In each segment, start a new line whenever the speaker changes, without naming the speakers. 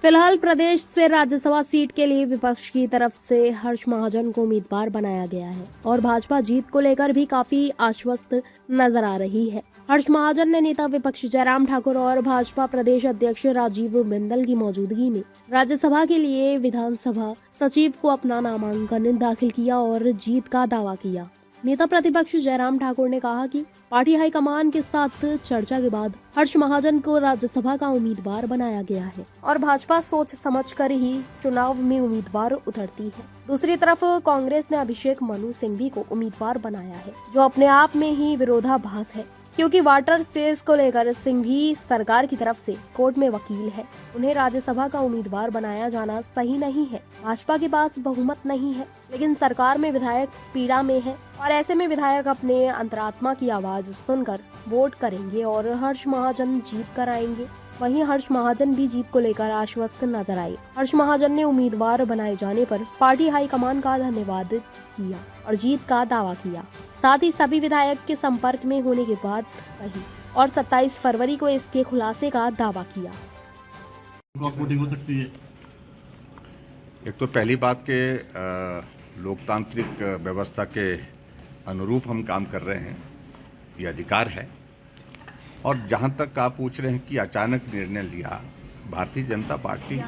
फिलहाल प्रदेश से राज्यसभा सीट के लिए विपक्ष की तरफ से हर्ष महाजन को उम्मीदवार बनाया गया है और भाजपा जीत को लेकर भी काफी आश्वस्त नजर आ रही है। हर्ष महाजन ने नेता विपक्ष जयराम ठाकुर और भाजपा प्रदेश अध्यक्ष राजीव बिंदल की मौजूदगी में राज्यसभा के लिए विधानसभा सचिव को अपना नामांकन दाखिल किया और जीत का दावा किया। नेता प्रतिपक्ष जयराम ठाकुर ने कहा कि पार्टी हाईकमान के साथ चर्चा के बाद हर्ष महाजन को राज्यसभा का उम्मीदवार बनाया गया है और भाजपा सोच समझकर ही चुनाव में उम्मीदवार उतरती है। दूसरी तरफ कांग्रेस ने अभिषेक मनु सिंघवी को उम्मीदवार बनाया है, जो अपने आप में ही विरोधाभास है, क्योंकि वाटर सेस को लेकर सिंघवी सरकार की तरफ से कोर्ट में वकील है। उन्हें राज्यसभा का उम्मीदवार बनाया जाना सही नहीं है। भाजपा के पास बहुमत नहीं है, लेकिन सरकार में विधायक पीड़ा में है और ऐसे में विधायक अपने अंतरात्मा की आवाज सुनकर वोट करेंगे और हर्ष महाजन जीत कर आएंगे। वहीं हर्ष महाजन भी जीत को लेकर आश्वस्त नजर आए। हर्ष महाजन ने उम्मीदवार बनाए जाने पर पार्टी हाईकमान का धन्यवाद किया और जीत का दावा किया। साथ ही सभी विधायक के संपर्क में होने के बाद कही और 27 फरवरी को इसके खुलासे का दावा किया।
वोटिंग हो सकती है।
एक तो पहली बात के लोकतांत्रिक व्यवस्था के अनुरूप हम काम कर रहे हैं, ये अधिकार है। और जहां तक आप पूछ रहे हैं कि अचानक निर्णय लिया, भारतीय जनता पार्टी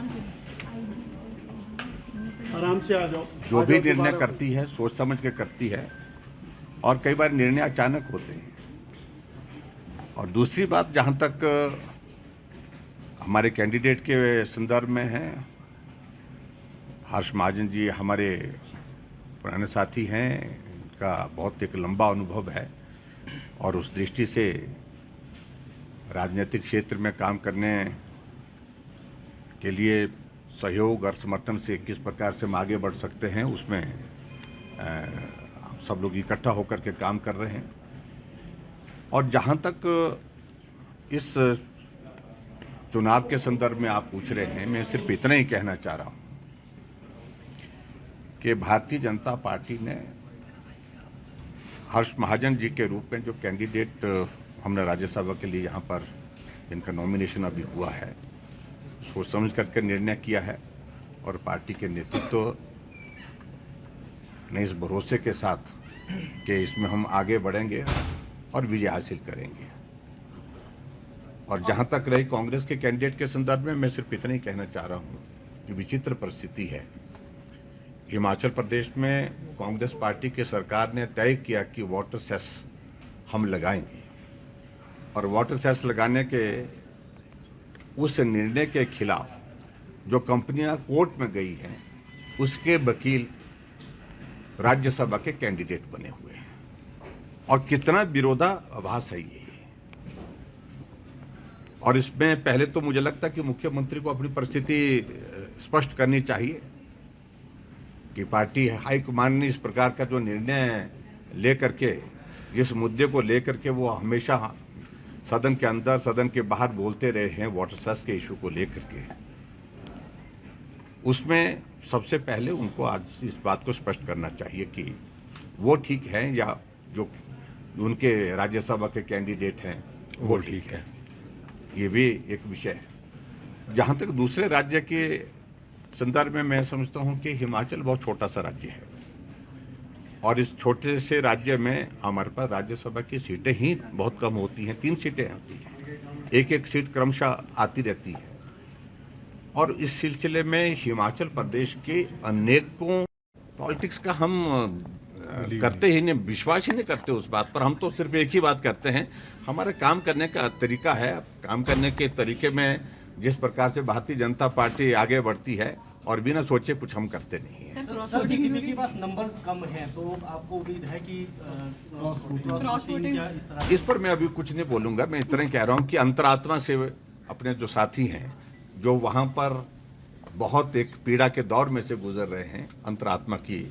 आराम से आ जाओ।
जो भी निर्णय करती है सोच समझ के करती है और कई बार निर्णय अचानक होते हैं। और दूसरी बात, जहां तक हमारे कैंडिडेट के संदर्भ में है, हर्ष महाजन जी हमारे पुराने साथी हैं, इनका बहुत एक लंबा अनुभव है और उस दृष्टि से राजनीतिक क्षेत्र में काम करने के लिए सहयोग और समर्थन से किस प्रकार से हम आगे बढ़ सकते हैं, उसमें सब लोग इकट्ठा होकर के काम कर रहे हैं। और जहां तक इस चुनाव के संदर्भ में आप पूछ रहे हैं, मैं सिर्फ इतना ही कहना चाह रहा हूं कि भारतीय जनता पार्टी ने हर्ष महाजन जी के रूप में जो कैंडिडेट हमने राज्यसभा के लिए यहाँ पर इनका नॉमिनेशन अभी हुआ है, सोच समझ करके निर्णय किया है और पार्टी के नेतृत्व ने इस भरोसे के साथ कि इसमें हम आगे बढ़ेंगे और विजय हासिल करेंगे। और जहां तक रही कांग्रेस के कैंडिडेट के संदर्भ में, मैं सिर्फ इतना ही कहना चाह रहा हूं कि विचित्र परिस्थिति है। हिमाचल प्रदेश में कांग्रेस पार्टी की सरकार ने तय किया कि वाटर सेस हम लगाएंगे और वाटर सेस लगाने के उस निर्णय के खिलाफ जो कंपनियां कोर्ट में गई हैं, उसके वकील राज्यसभा के कैंडिडेट बने हुए हैं। और कितना विरोधाभास है ये। और इसमें पहले तो मुझे लगता है कि मुख्यमंत्री को अपनी परिस्थिति स्पष्ट करनी चाहिए कि पार्टी हाईकमान ने इस प्रकार का जो निर्णय लेकर के, जिस मुद्दे को लेकर के वो हमेशा सदन के अंदर सदन के बाहर बोलते रहे हैं, वाटर सेस के इशू को लेकर के, उसमें सबसे पहले उनको आज इस बात को स्पष्ट करना चाहिए कि वो ठीक है या जो उनके राज्यसभा के कैंडिडेट हैं वो ठीक है। ये भी एक विषय है। जहाँ तक दूसरे राज्य के संदर्भ में, मैं समझता हूँ कि हिमाचल बहुत छोटा सा राज्य है और इस छोटे से राज्य में हमारे पास राज्यसभा की सीटें ही बहुत कम होती हैं। 3 सीटें होती हैं, एक सीट क्रमशः आती रहती है। और इस सिलसिले में हिमाचल प्रदेश के अनेकों पॉलिटिक्स का हम करते ही नहीं, विश्वास ही नहीं करते उस बात पर। हम तो सिर्फ एक ही बात करते हैं, हमारे काम करने का तरीका है। काम करने के तरीके में जिस प्रकार से भारतीय जनता पार्टी आगे बढ़ती है और बिना सोचे कुछ हम करते नहीं है।
सर, बीजेपी के पास नंबर्स कम हैं, तो आपको उम्मीद है कि क्रॉस वोटिंग या इस तरह?
इस पर मैं अभी कुछ नहीं बोलूंगा। मैं इतना ही कह रहा हूं कि अंतरात्मा से अपने जो साथी हैं, जो वहां पर बहुत एक पीड़ा के दौर में से गुजर रहे हैं, अंतरात्मा की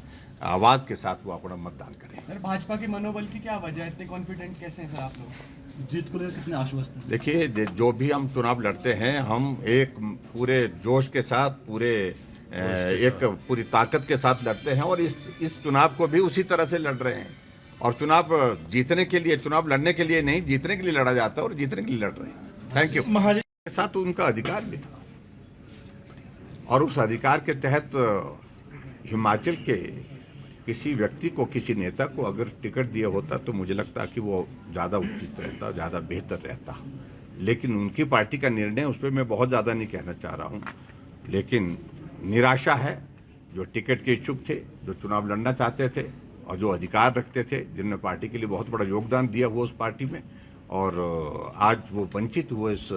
आवाज के साथ वो अपना मतदान करें।
सर, भाजपा के मनोबल की क्या वजह है? इतने कॉन्फिडेंट कैसे हैं सर आप लोग?
जीत को लेकर कितने आश्वस्त हैं?
देखिए, जो भी हम चुनाव लड़ते हैं, हम एक पूरे जोश के साथ, एक पूरी ताकत के साथ लड़ते हैं और इस चुनाव को भी उसी तरह से लड़ रहे हैं। और चुनाव जीतने के लिए, चुनाव लड़ने के लिए नहीं, जीतने के लिए लड़ा जाता है और जीतने के लिए लड़ रहे हैं। Thank you.
महाजन
के साथ उनका अधिकार भी था। और उस अधिकार के तहत हिमाचल के किसी व्यक्ति को, किसी नेता को अगर टिकट दिया होता तो मुझे लगता कि वो ज़्यादा उचित रहता, ज़्यादा बेहतर रहता। लेकिन उनकी पार्टी का निर्णय, उस पर मैं बहुत ज़्यादा नहीं कहना चाह रहा हूँ, लेकिन निराशा है। जो टिकट के इच्छुक थे, जो चुनाव लड़ना चाहते थे और जो अधिकार रखते थे, जिनने पार्टी के लिए बहुत बड़ा योगदान दिया हुआ उस पार्टी में, और आज वो वंचित हुए इस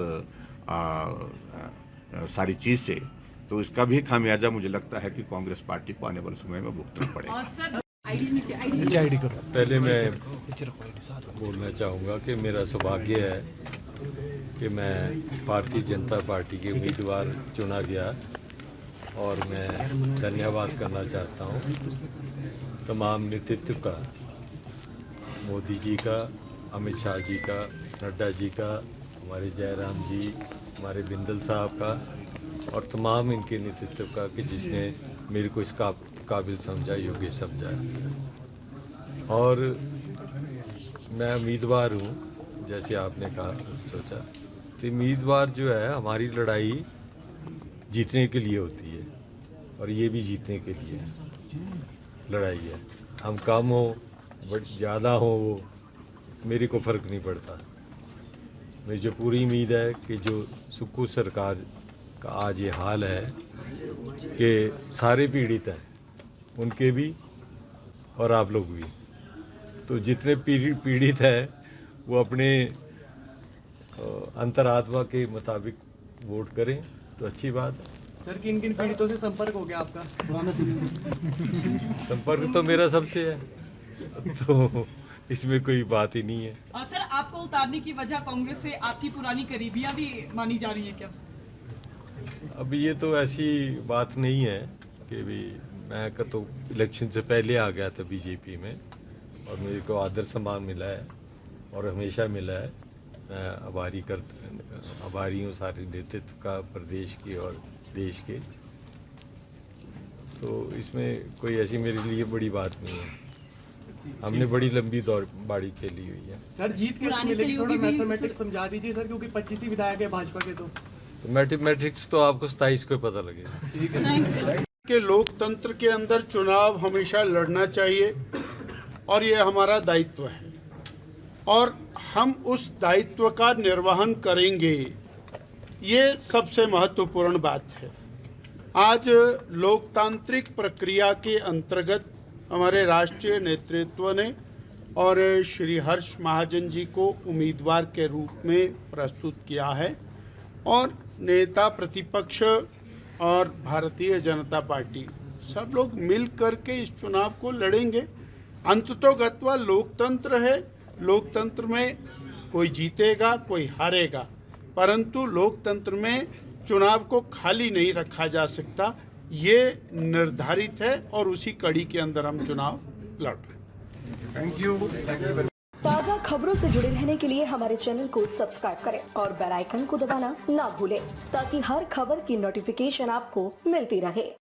सारी चीज़ से, तो इसका भी खामियाजा मुझे लगता है कि कांग्रेस पार्टी को आने वाले समय में भुगतना पड़ेगा।
पहले मैं बोलना चाहूँगा कि मेरा सौभाग्य है कि मैं भारतीय जनता पार्टी के उम्मीदवार चुना गया, और मैं धन्यवाद करना चाहता हूँ तमाम नेतृत्व का, मोदी जी का, अमित शाह जी का, नड्डा जी का, हमारे जयराम जी, हमारे बिंदल साहब का, और तमाम इनके नेतृत्व का कि जिसने मेरे को इसका काबिल समझा, योग्य समझा। और मैं उम्मीदवार हूँ, जैसे आपने कहा, सोचा तो उम्मीदवार जो है, हमारी लड़ाई जीतने के लिए होती है, और ये भी जीतने के लिए लड़ाई है। हम कम हो बट ज़्यादा हो, वो मेरे को फ़र्क नहीं पड़ता। मुझे पूरी उम्मीद है कि जो सुक्खू सरकार का आज ये हाल है कि सारे पीड़ित हैं, उनके भी और आप लोग भी, तो जितने पीड़ित हैं वो अपने अंतरात्मा के मुताबिक वोट करें तो अच्छी बात है।
सर, किन किन पीड़ितों से संपर्क हो गया आपका?
संपर्क तो मेरा सबसे है, तो इसमें कोई बात ही नहीं है।
सर, आपको उतारने की वजह कांग्रेस से आपकी पुरानी करीबियां भी मानी जा रही है क्या?
अब ये तो ऐसी बात नहीं है कि भी मैं तो इलेक्शन से पहले आ गया था बीजेपी में, और मेरे को आदर सम्मान मिला है और हमेशा मिला है। मैं आभारी हूँ सारे नेतृत्व का, प्रदेश की और देश के। तो इसमें कोई ऐसी मेरे लिए बड़ी बात नहीं है। हमने बड़ी लंबी बाड़ी खेली हुई है।
सर, जीत कैसे मिलेगी? थोड़ा मैथमेटिक्स समझा दीजिए सर, क्योंकि 25 ही विधायक है भाजपा के। तो
मैथमेटिक्स तो आपको 27 को पता लगेगा।
कि लोकतंत्र के अंदर चुनाव हमेशा लड़ना चाहिए, और ये हमारा दायित्व है, और हम उस दायित्व का निर्वहन करेंगे। ये सबसे महत्वपूर्ण बात है। आज लोकतांत्रिक प्रक्रिया के अंतर्गत हमारे राष्ट्रीय नेतृत्व ने और श्री हर्ष महाजन जी को उम्मीदवार के रूप में प्रस्तुत किया है, और नेता प्रतिपक्ष और भारतीय जनता पार्टी सब लोग मिल करके इस चुनाव को लड़ेंगे। अंततोगत्वा लोकतंत्र है, लोकतंत्र में कोई जीतेगा कोई हारेगा, परंतु लोकतंत्र में चुनाव को खाली नहीं रखा जा सकता, ये निर्धारित है, और उसी कड़ी के अंदर हम चुनाव लड़ रहे हैं।
Thank you.
ताज़ा खबरों से जुड़े रहने के लिए हमारे चैनल को सब्सक्राइब करें और बेल आइकन को दबाना ना भूलें, ताकि हर खबर की नोटिफिकेशन आपको मिलती रहे।